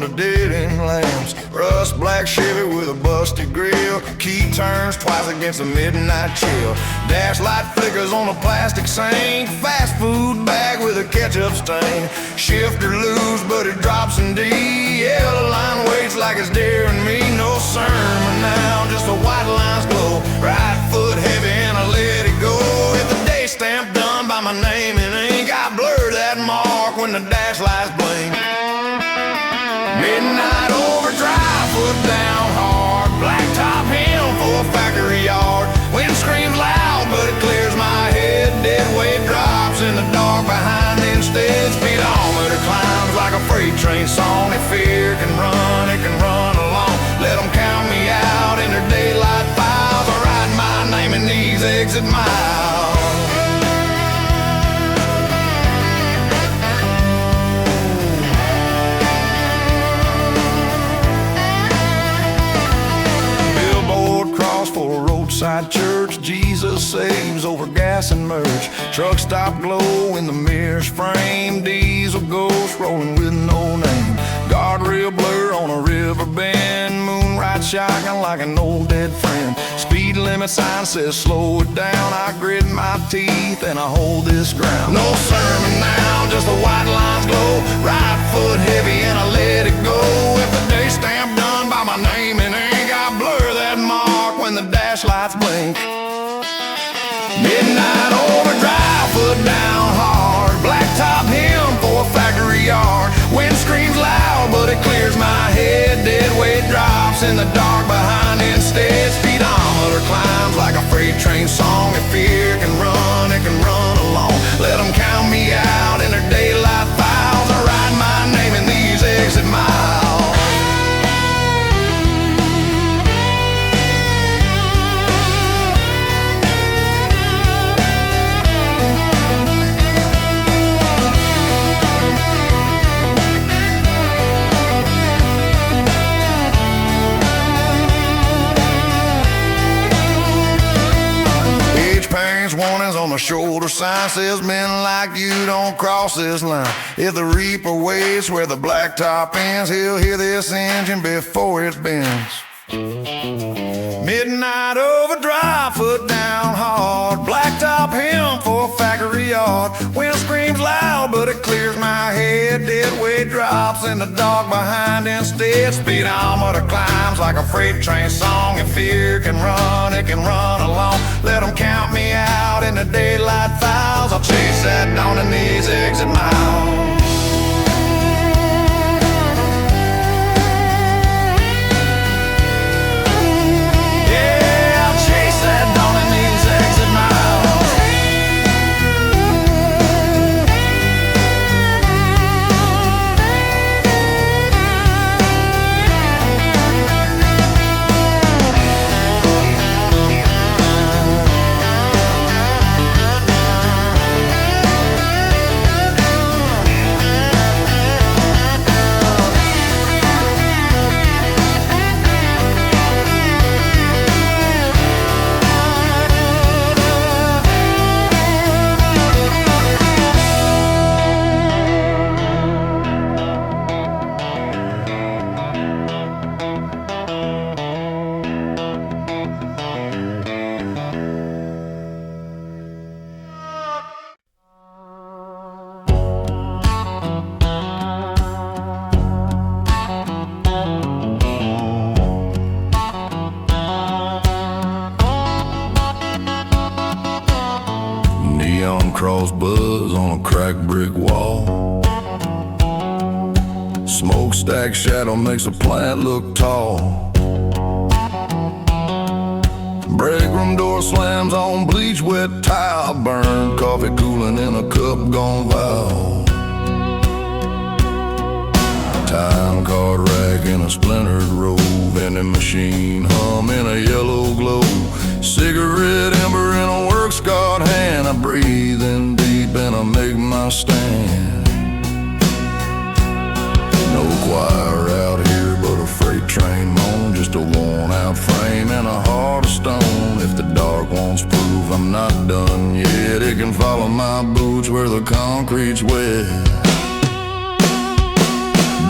to dead-end lamps. Rust black Chevy with a busted grill. Key turns twice against the midnight chill. Dash light flickers on a plastic sink. Fast food bag with a ketchup stain. Shifter loose but it drops in D. Yellow line waits like it's daring me. No sermon now, just the white lines glow. Right foot heavy and I let it go. If the day stamp done by my name in ink, I blur that mark when the dash lights blink. Midnight overdrive, foot down hard. Blacktop him for a factory yard. Wind screams loud, but it clears my head. Dead weight drops in the dark behind instead. Speedometer climbs like a freight train song. If fear can run, it can run along. Let them count me out in their daylight files. I write my name in these exit miles. For a roadside church, Jesus saves over gas and merch. Truck stop glow in the mirror's frame. Diesel ghost rolling with no name. Guardrail blur on a river bend. Moonlight shotgun like an old dead friend. Speed limit sign says slow it down. I grit my teeth and I hold this ground. No sermon now, just the white lines glow. Right foot heavy and I let it go. If the day stamp done by my name in ink, I blur that mark when the dash lights blink. Midnight overdrive, foot down hard. Blacktop him for a factory yard. Wind screams loud, but it clears my head. Dead weight drops in the dark behind instead. Speedometer climbs like a freight train song. If fear can run, it can run along. Let them count me out in their daylight files. I write my name in these exit miles. Warnings on the shoulder sign says men like you don't cross this line. If the reaper waits where the blacktop ends, he'll hear this engine before it bends. Midnight overdrive, foot down hard. Blacktop him for a factory yard. Wind screams loud, but it clears my head. Dead weight drops in the dark behind instead. Speedometer climbs like a freight train song. If fear can run, it can run along. Let them count me out in the daylight files. I'll chase that dawn in these exit miles. Cross buzz on a cracked brick wall. Smokestack shadow makes a plant look tall. Break room door slams on bleach wet tile. Burned coffee cooling in a cup gone foul. Time card rack in a splintered row. Vending machine hum in a yellow glow. Cigarette ember in a work scarred hand. I breathe in deep and I make my stand. No choir out here but a freight train moan. Just a worn out frame and a heart of stone. If the dark wants proof I'm not done yet, it can follow my boots where the concrete's wet.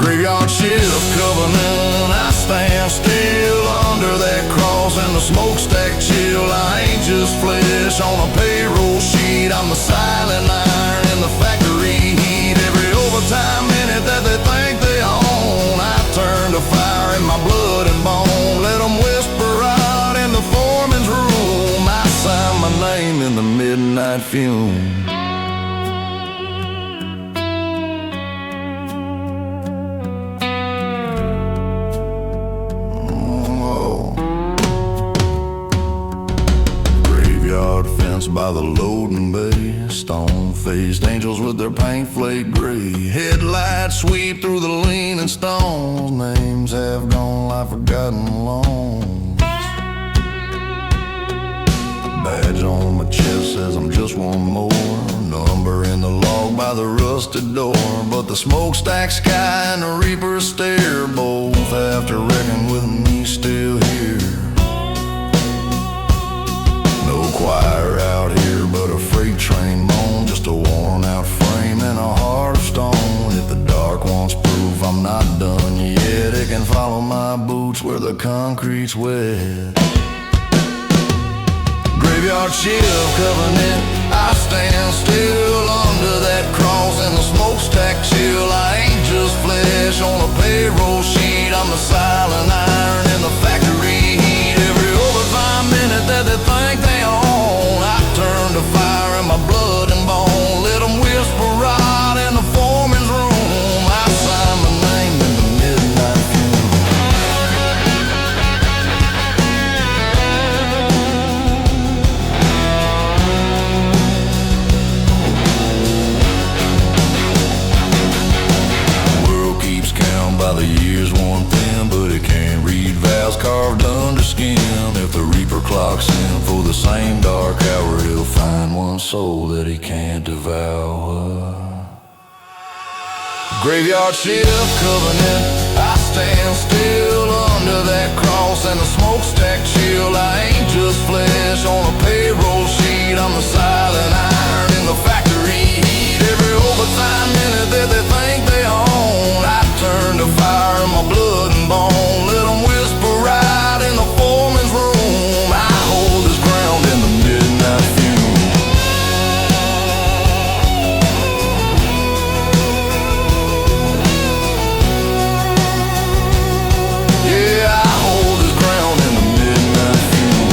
Graveyard shift covenant, I stand still under that cross and the smokestack chill. I ain't just flesh on a payroll sheet, I'm the silent iron in the factory heat. Every overtime minute that they think they own, I turn to fire in my blood and bone. Let them whisper out in the foreman's room, I sign my name in the midnight fume. By the loading bay, stone-faced angels with their paint flake gray. Headlights sweep through the leaning stones. Names have gone lie forgotten long. Badge on my chest says I'm just one more number in the log by the rusted door. But the smokestack sky and the reaper stare both have to reckon with me still here. No choir out here but a freight train moan, just a worn out frame and a heart of stone. If the dark wants proof I'm not done yet, it can follow my boots where the concrete's wet. Graveyard shift covenant, I stand still under that cross and the smokestack chill. I ain't just flesh on a payroll sheet, I'm the silent iron in the factory heat. Every overtime minute that they think they own, I turn to fire in my blood and bone. Let them whisper right in the foreman's room, I sign my name in the midnight fume. The world keeps count by the years worn thin, but it can't read vows carved under skin. If the reaper clocks in for the same dark hour, he'll find one soul that he can't devour. Graveyard shift covenant, I stand still under that cross and the smokestack chill. I ain't just flesh on a payroll sheet, I'm the silent iron in the factory heat. Every overtime minute that they think they own, I turn to fire in my blood and bone. Let them whisper right in the foreman's room, I hold this ground in the midnight fume. Yeah, I hold this ground in the midnight fume.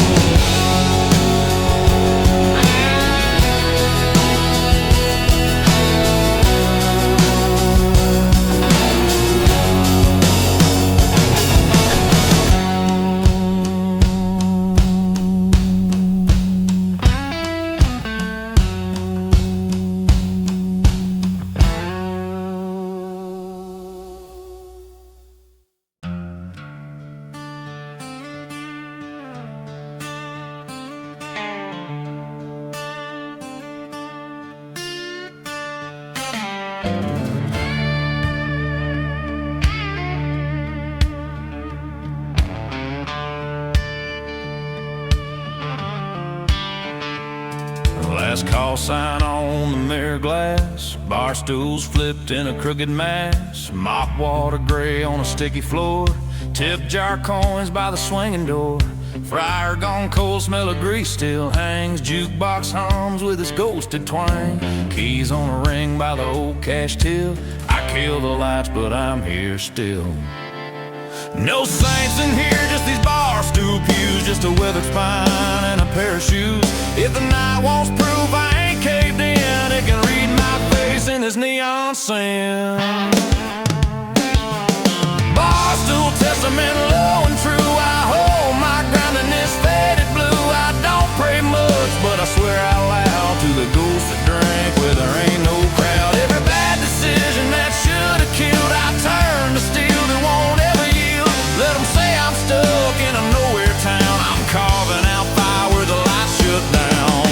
Last call sign on the mirror glass, bar stools flipped in a crooked mass, mop water gray on a sticky floor, tip jar coins by the swinging door. Fryer gone cold, smell of grease still hangs, jukebox hums with its ghosted twang. Keys on a ring by the old cash till. I kill the lights but I'm here still. No saints in here, just these barstool pews, just a weathered spine and a pair of shoes. If the night wants proof I ain't caved in, it can read my face in this neon sand. Barstool Testament, low and true, I hold my ground in this faded blue. I don't pray much, but I swear out loud to the ghost that drank where there ain't no crowd. Every bad decision that should have killed, I turn to steel that won't ever yield. Let them say I'm stuck in a nowhere town, I'm carving out fire where the lights shut down.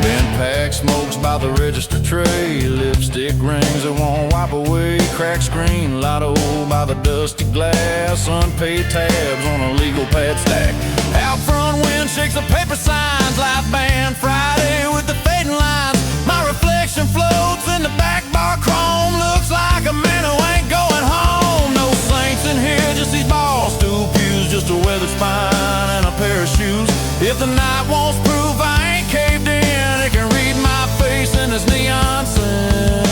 Bent pack smokes by the register tray, lipstick rings that won't wipe away, cracked screen, lotto by the dusty glass, unpaid tabs on a legal pad stack. Out front wind shakes the paper signs, live band Friday with the fading lines. My reflection floats in the back bar chrome, looks like a man who ain't going home. No saints in here, just these Barstool pews, just a weathered spine and a pair of shoes. If the night wants proof I ain't caved in, it can read my face in this neon sun.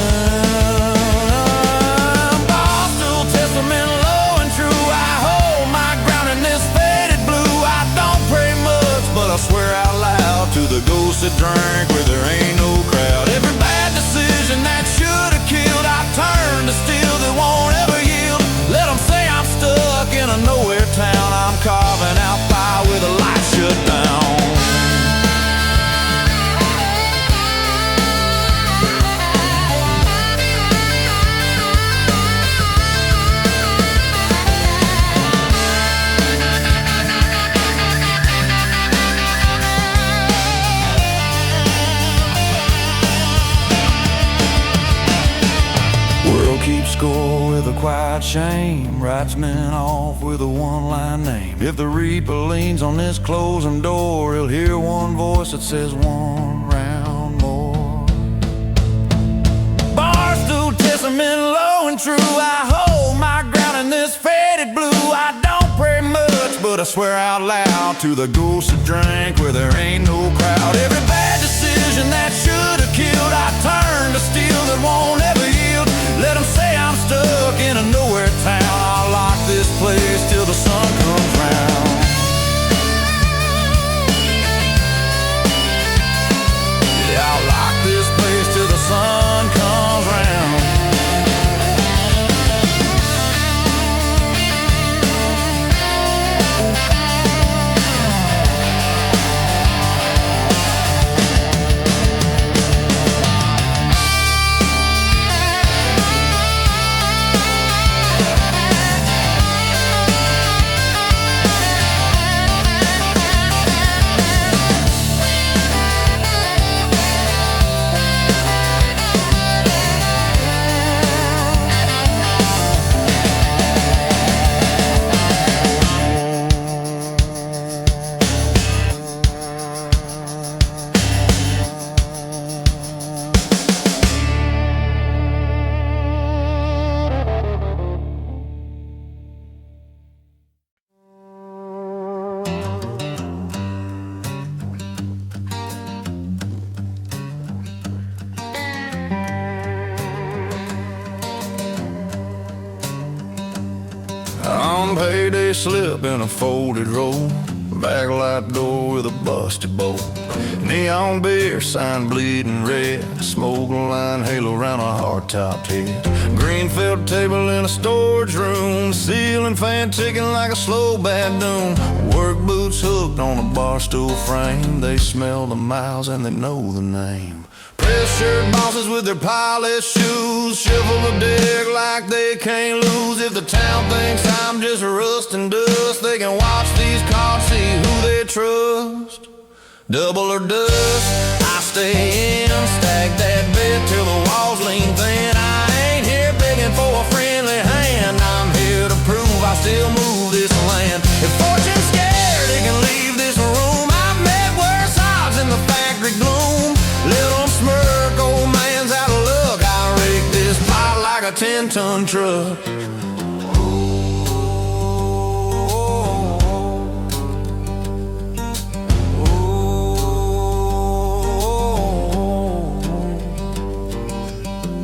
Barstool Testament, low and true, I hold my ground in this faded blue. I don't pray much, but I swear out loud to the ghost that drank where there ain't no crowd. Every bad decision that should have killed, I turn to steel that won't ever yield. Let them say I'm stuck in a nowhere town, I'm carving out fire with a light shut down. Keep score with a quiet shame, writes men off with a one-line name. If the reaper leans on this closing door, he'll hear one voice that says one round more. Barstool Testament, low and true, I hold my ground in this faded blue. I don't pray much, but I swear out loud to the ghost that drank where there ain't no crowd. Every bad decision that should have killed, I turn to steel that won't ever yield. Let them say I'm stuck in a nowhere town, I'll lock this place till the sun comes round. Yeah, I'll lock this place till the sun comes round. On payday slip in a folded roll, backlight door with a busted bolt, neon beer sign bleeding red, smoke line halo around a hard-topped head, green felt table in a storage room, ceiling fan ticking like a slow bad doom, work boots hooked on a bar stool frame, they smell the miles and they know the name. Press shirt bosses with their polished shoes, shovel the deck like they can't lose. If the town thinks I'm just rust and dust, they can watch these cards, see who they trust. Double or dust, I stay in, stack that bed till the walls lean thin. I ain't here begging for a friendly hand, I'm here to prove I still move this land. If fortune's scared, it can leave this room. I've met worse odds in the factory gloom. Let them smirk, old man's out of luck. I rake this pot like a 10-ton truck.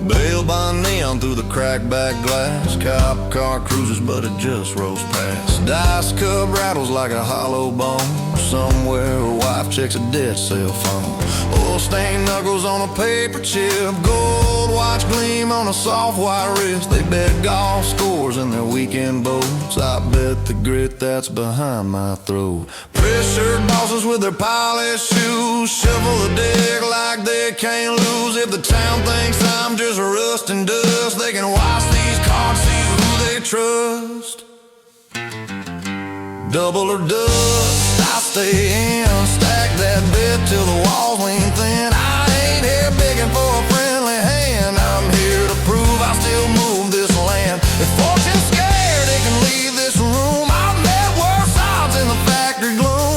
Bail by neon through the cracked back glass, cop car cruises but it just rolls past. Dice cup rattles like a hollow bone, somewhere a wife checks a dead cell phone. Oil stained knuckles on a paper chip, gold watch gleam on a soft white wrist. They bet golf scores in their weekend boats, I bet the grit that's behind my throat. Press shirt bosses with their polished shoes, shovel the deck like they can't lose. If the town thinks I'm just rust and dust, they can watch these cards, see who they trust. Double or dust, I stay in, stack that bed till the walls lean thin. I ain't here begging for a friendly hand, I'm here to prove I still move this land. If fortune's scared, it can leave this room. I've met worse odds in the factory gloom.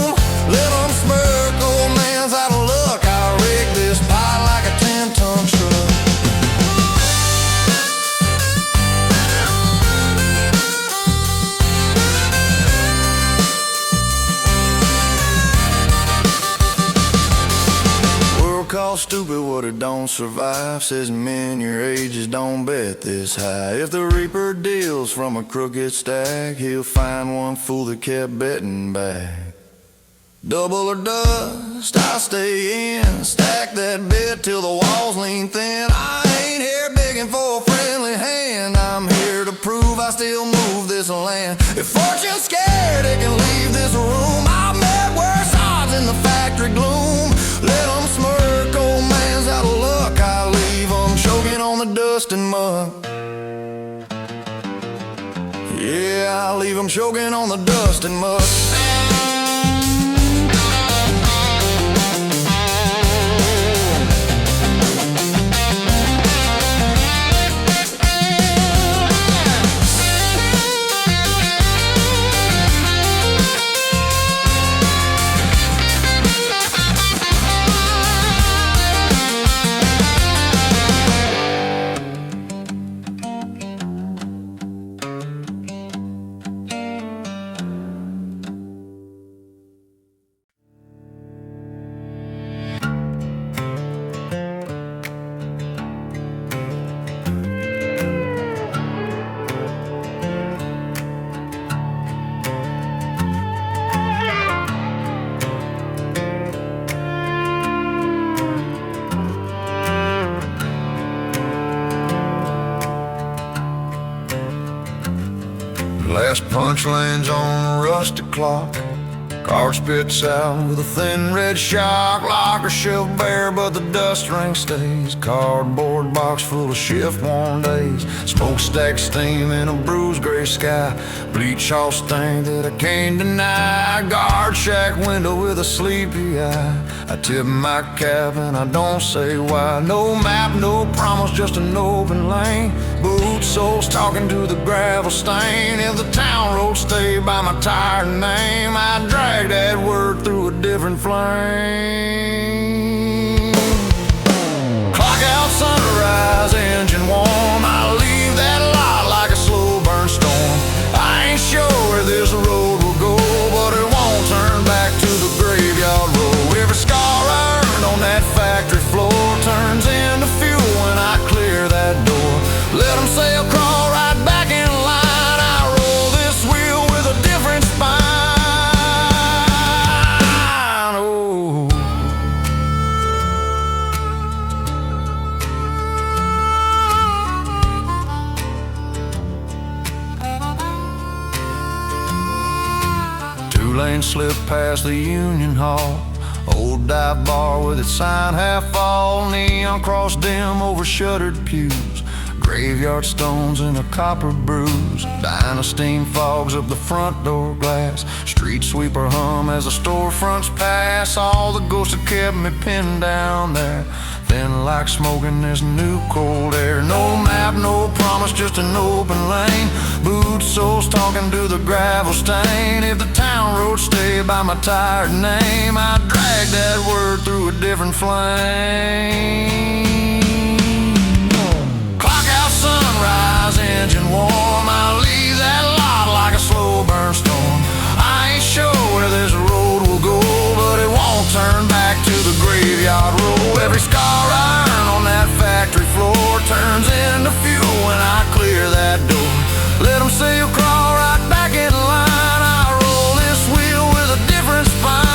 don't survive. Says men your ages don't bet this high. If the reaper deals from a crooked stack, he'll find one fool that kept betting back. Double or dust, I stay in. Stack that bet till the walls lean thin. I ain't here begging for a friendly hand. I'm here to prove I still move this land. If fortune's scared, it can leave this room. I've met worse odds in the factory gloom. Let them smirk, old man's out of luck. I leave them choking on the dust and muck. Yeah, I leave them choking on the dust and muck. Last punch lands on a rusted clock. Card spits out with a thin red shock. Locker shelf bare, but the dust ring stays. Cardboard box full of shift-worn days. Smokestack steam in a bruised gray sky. Bleach all stain that I can't deny. Guard shack window with a sleepy eye. I tip my cap and I don't say why. No map, no promise, just an open lane. Boot soles talking to the gravel stain. If the town road stayed by my tired name, I'd drag that word through a different flame. Clock out, sunrise, engine warm. I leave that lot like a slow burn storm. I ain't sure where this road will go, but it won't turn back to the graveyard road. Every scar I earned on that factory floor turns into fuel when I clear that door. Let them say I'll crawl right back in line. I roll this wheel with a different spine. Oh. Two-lane slip past the Union Hall. Old dive bar with its sign half fall. Neon cross dim over shuttered pews. Graveyard stones in a copper bruise. Dynasty fogs up the front door glass. Street sweeper hum as the storefronts pass. All the ghosts that kept me pinned down there. Thin like smoke in this new cold air. No map, no promise, just an open lane. Boot soles talking to the gravel stain. If the town road stayed by my tired name, I'd drag that word through a different flame. Sunrise, engine warm. I leave that lot like a slow burn storm. I ain't sure where this road will go, but it won't turn back to the graveyard road. Every scar I earn on that factory floor turns into fuel when I clear that door. Let them say you'll crawl right back in line. I roll this wheel with a different spine.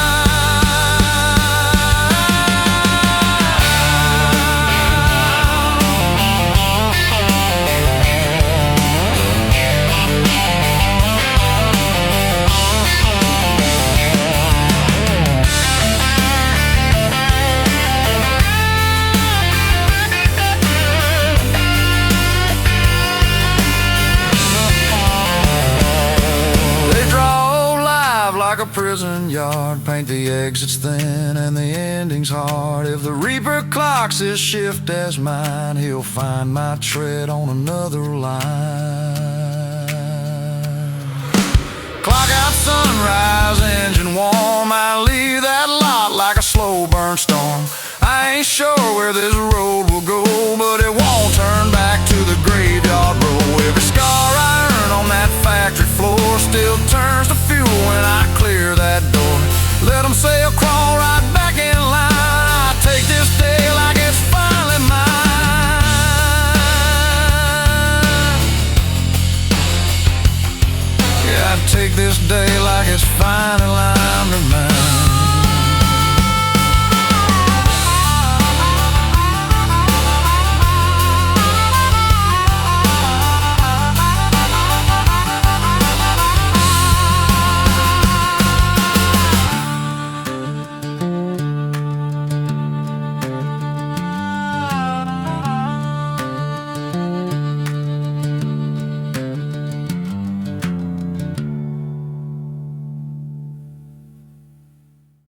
Like a prison yard, paint the exits thin and the endings hard. If the reaper clocks his shift as mine, he'll find my tread on another line. Clock out, sunrise, engine warm. I leave that lot like a slow burn storm. I ain't sure where this road will go,